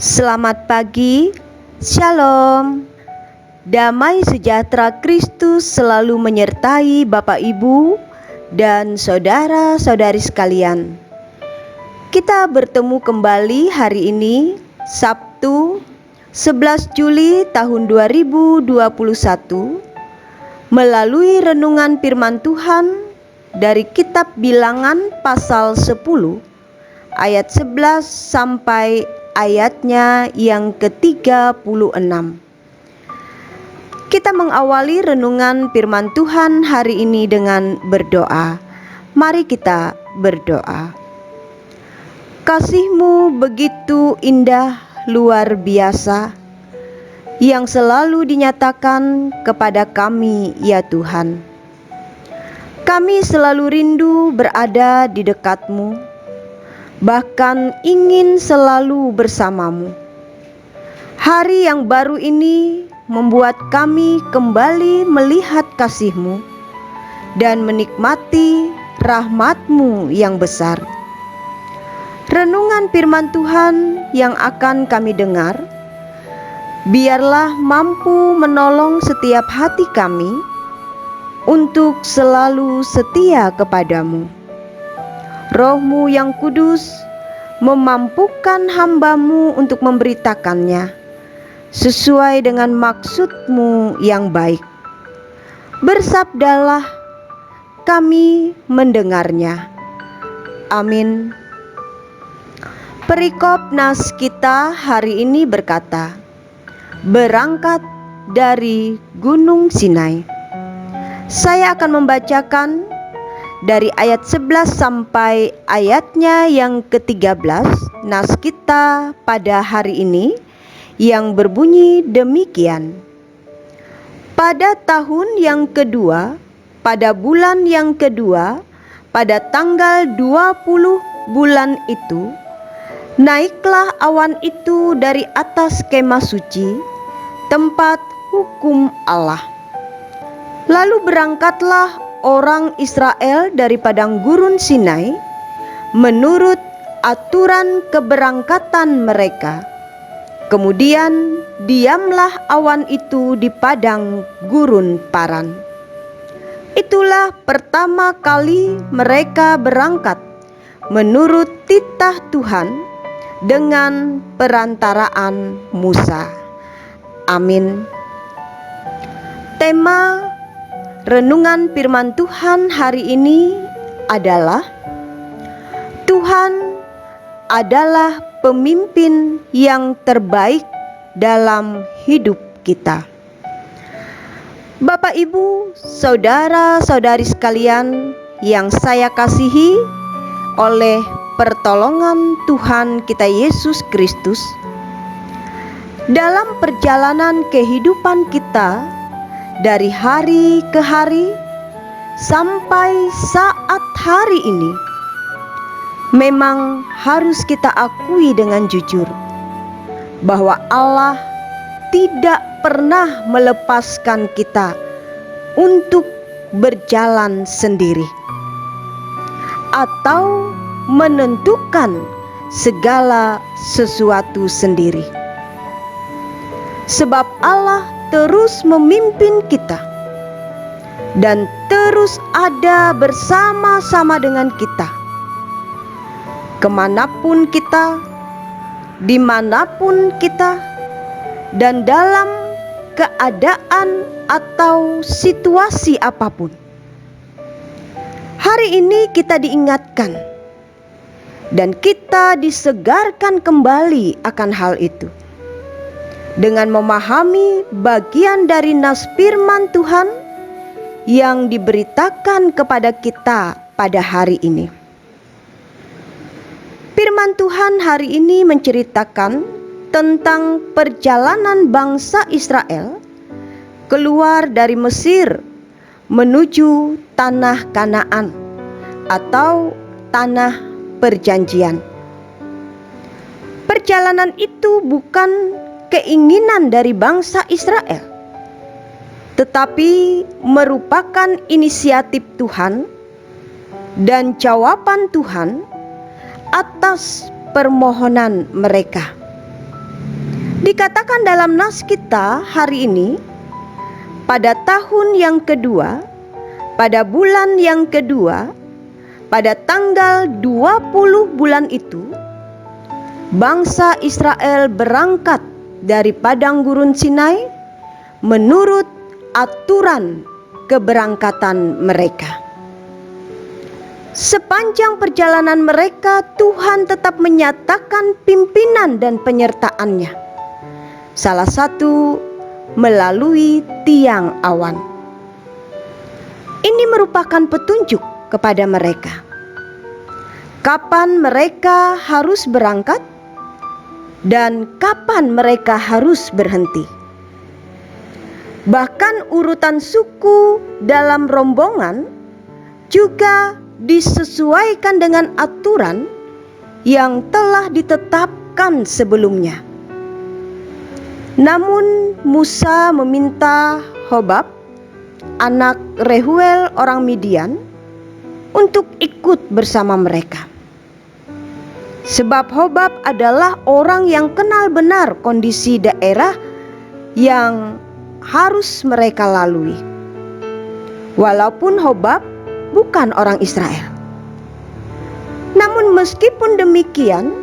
Selamat pagi, Shalom. Damai sejahtera Kristus selalu menyertai Bapak Ibu dan saudara-saudari sekalian. Kita bertemu kembali hari ini, Sabtu 11 Juli tahun 2021, melalui renungan firman Tuhan dari kitab Bilangan pasal 10 ayat 11 sampai ayatnya yang ke-36. Kita mengawali renungan firman Tuhan hari ini dengan berdoa. Mari kita berdoa. Kasih-Mu begitu indah, luar biasa, yang selalu dinyatakan kepada kami, ya Tuhan. Kami selalu rindu berada di dekat-Mu, bahkan ingin selalu bersama-Mu. Hari yang baru ini membuat kami kembali melihat kasih-Mu dan menikmati rahmat-Mu yang besar. Renungan firman Tuhan yang akan kami dengar, biarlah mampu menolong setiap hati kami untuk selalu setia kepadamu. Roh-Mu yang kudus memampukan hamba-Mu untuk memberitakannya sesuai dengan maksud-Mu yang baik. Bersabdalah, kami mendengarnya. Amin. Perikop nas kita hari ini berkata, berangkat dari Gunung Sinai. Saya akan membacakan dari ayat 11 sampai ayatnya yang ke-13 nas kita pada hari ini yang berbunyi demikian. Pada tahun yang kedua, pada bulan yang kedua, pada tanggal 20 bulan itu, naiklah awan itu dari atas kemah suci, tempat hukum Allah. Lalu berangkatlah orang Israel dari padang gurun Sinai menurut aturan keberangkatan mereka. Kemudian diamlah awan itu di padang gurun Paran. Itulah pertama kali mereka berangkat menurut titah Tuhan dengan perantaraan Musa. Amin. Tema renungan firman Tuhan hari ini adalah Tuhan adalah pemimpin yang terbaik dalam hidup kita. Bapak, Ibu, saudara-saudari sekalian yang saya kasihi oleh pertolongan Tuhan kita Yesus Kristus, dalam perjalanan kehidupan kita dari hari ke hari sampai saat hari ini, memang harus kita akui dengan jujur bahwa Allah tidak pernah melepaskan kita untuk berjalan sendiri atau menentukan segala sesuatu sendiri. Sebab Allah terus memimpin kita dan terus ada bersama-sama dengan kita. Kemanapun kita, dimanapun kita, dan dalam keadaan atau situasi apapun. Hari ini kita diingatkan dan kita disegarkan kembali akan hal itu dengan memahami bagian dari nas firman Tuhan yang diberitakan kepada kita pada hari ini. Firman Tuhan hari ini menceritakan tentang perjalanan bangsa Israel keluar dari Mesir menuju tanah Kanaan atau tanah perjanjian. Perjalanan itu bukan keinginan dari bangsa Israel, tetapi merupakan inisiatif Tuhan dan jawaban Tuhan atas permohonan mereka. Dikatakan dalam nas kita hari ini, pada tahun yang kedua, pada bulan yang kedua, pada tanggal 20 bulan itu, bangsa Israel berangkat dari padang gurun Sinai menurut aturan keberangkatan mereka. Sepanjang perjalanan mereka, Tuhan tetap menyatakan pimpinan dan penyertaannya. Salah satu melalui tiang awan. Ini merupakan petunjuk kepada mereka. Kapan mereka harus berangkat dan kapan mereka harus berhenti. Bahkan urutan suku dalam rombongan juga disesuaikan dengan aturan yang telah ditetapkan sebelumnya. Namun Musa meminta Hobab, anak Rehuel orang Midian, untuk ikut bersama mereka. Sebab Hobab adalah orang yang kenal benar kondisi daerah yang harus mereka lalui. Walaupun Hobab bukan orang Israel. Namun meskipun demikian,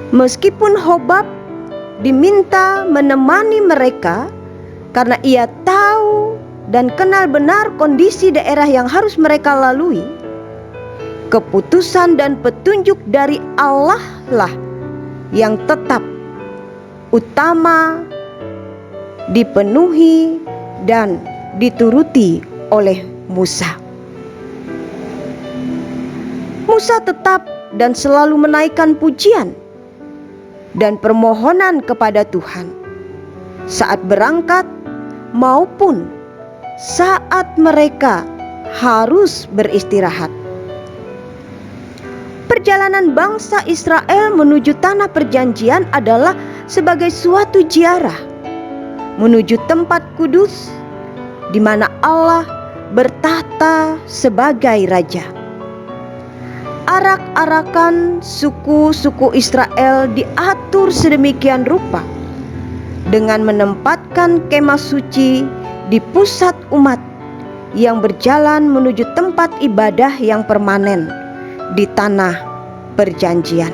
meskipun Hobab diminta menemani mereka karena ia tahu dan kenal benar kondisi daerah yang harus mereka lalui, keputusan dan petunjuk dari Allah lah yang tetap utama dipenuhi dan dituruti oleh Musa. Musa tetap dan selalu menaikkan pujian dan permohonan kepada Tuhan saat berangkat maupun saat mereka harus beristirahat. Perjalanan bangsa Israel menuju tanah perjanjian adalah sebagai suatu ziarah menuju tempat kudus di mana Allah bertahta sebagai raja. Arak-arakan suku-suku Israel diatur sedemikian rupa dengan menempatkan kemah suci di pusat umat yang berjalan menuju tempat ibadah yang permanen di tanah perjanjian.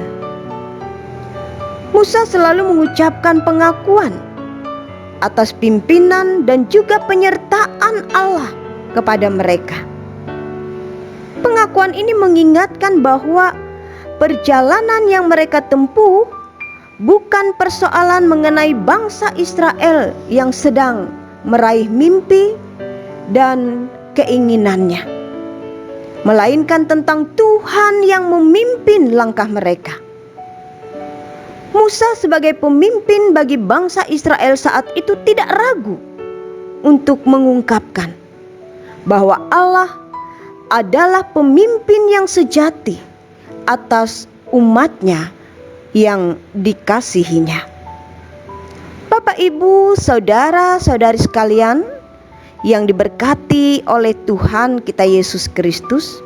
Musa selalu mengucapkan pengakuan atas pimpinan dan juga penyertaan Allah kepada mereka. Pengakuan ini mengingatkan bahwa perjalanan yang mereka tempuh bukan persoalan mengenai bangsa Israel yang sedang meraih mimpi dan keinginannya, melainkan tentang Tuhan yang memimpin langkah mereka. Musa sebagai pemimpin bagi bangsa Israel saat itu tidak ragu untuk mengungkapkan bahwa Allah adalah pemimpin yang sejati atas umatnya yang dikasihinya. Bapak, Ibu, saudara-saudari sekalian yang diberkati oleh Tuhan kita Yesus Kristus,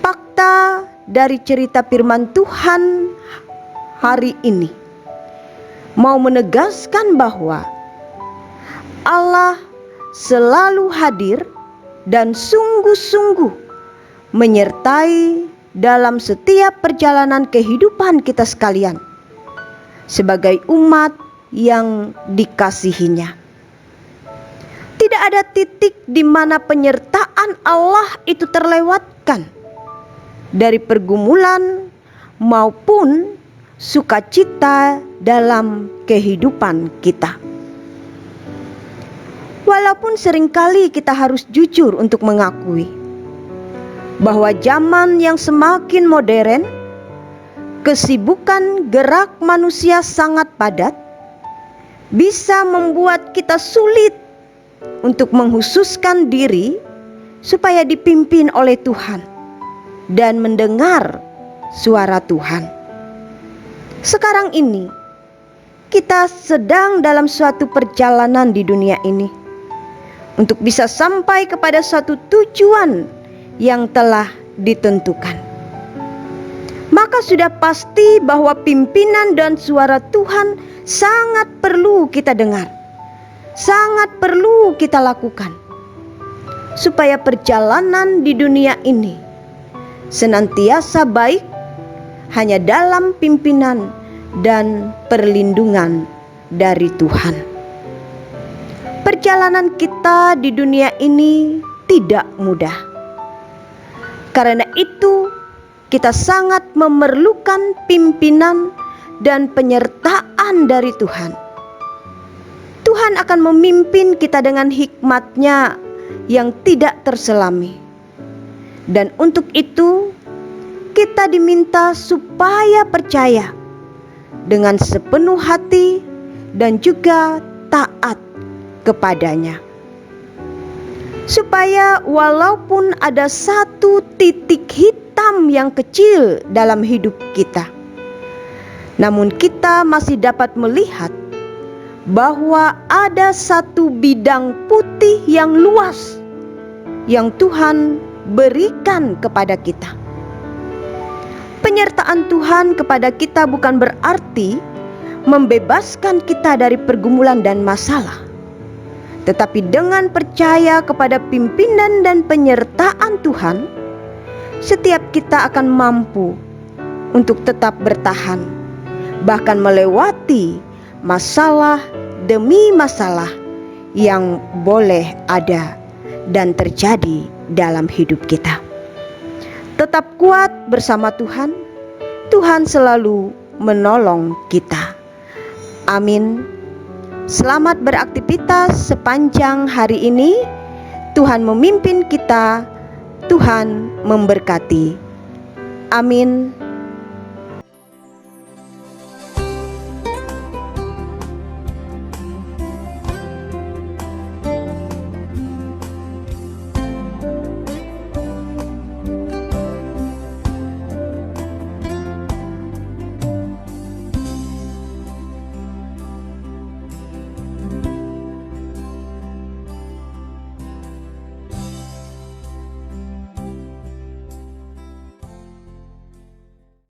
fakta dari cerita firman Tuhan hari ini mau menegaskan bahwa Allah selalu hadir dan sungguh-sungguh menyertai dalam setiap perjalanan kehidupan kita sekalian sebagai umat yang dikasihinya. Tidak ada titik di mana penyertaan Allah itu terlewatkan dari pergumulan maupun sukacita dalam kehidupan kita. Walaupun seringkali kita harus jujur untuk mengakui bahwa zaman yang semakin modern, kesibukan gerak manusia sangat padat, bisa membuat kita sulit untuk menghususkan diri supaya dipimpin oleh Tuhan dan mendengar suara Tuhan. Sekarang ini kita sedang dalam suatu perjalanan di dunia ini untuk bisa sampai kepada suatu tujuan yang telah ditentukan. maka sudah pasti bahwa pimpinan dan suara Tuhan sangat perlu kita dengar, sangat perlu kita lakukan, supaya perjalanan di dunia ini senantiasa baik hanya dalam pimpinan dan perlindungan dari Tuhan. Perjalanan kita di dunia ini tidak mudah. Karena itu, kita sangat memerlukan pimpinan dan penyertaan dari Tuhan. Tuhan akan memimpin kita dengan hikmat-Nya yang tidak terselami. Dan untuk itu, kita diminta supaya percaya dengan sepenuh hati dan juga taat kepadanya. Supaya walaupun ada satu titik hitam yang kecil dalam hidup kita, namun kita masih dapat melihat bahwa ada satu bidang putih yang luas yang Tuhan berikan kepada kita. Penyertaan Tuhan kepada kita bukan berarti membebaskan kita dari pergumulan dan masalah, tetapi dengan percaya kepada pimpinan dan penyertaan Tuhan, setiap kita akan mampu untuk tetap bertahan, bahkan melewati masalah demi masalah yang boleh ada dan terjadi dalam hidup kita. Tetap kuat bersama Tuhan. Tuhan selalu menolong kita. Amin. Selamat beraktivitas sepanjang hari ini. Tuhan memimpin kita. Tuhan memberkati. Amin.